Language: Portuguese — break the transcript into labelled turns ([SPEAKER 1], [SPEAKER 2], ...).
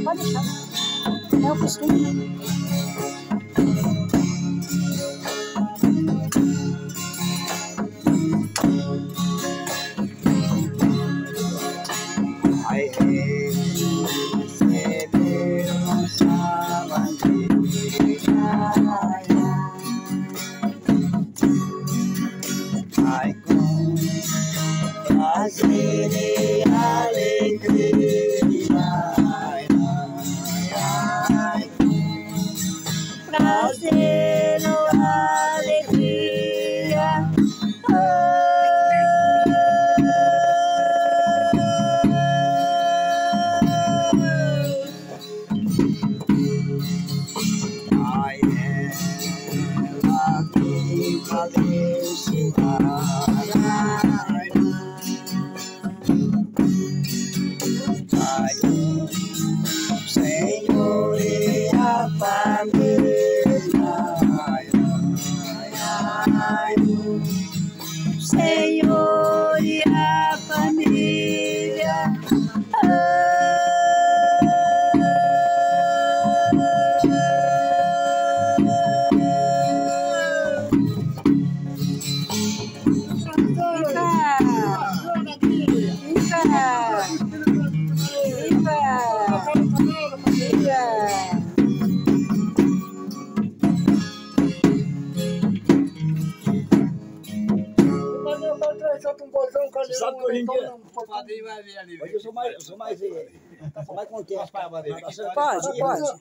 [SPEAKER 1] Pode deixar. É o costume.
[SPEAKER 2] Ai, com prazer e alegria, ai, ai, ai, com prazer e alegria, ai, ela que valeu. Senhor e a família, ai, ai, ai, Senhor e a família,
[SPEAKER 3] Sabe que hoje em dia
[SPEAKER 4] o padrinho vai ver ali.
[SPEAKER 3] eu sou mais contente.
[SPEAKER 1] Pode.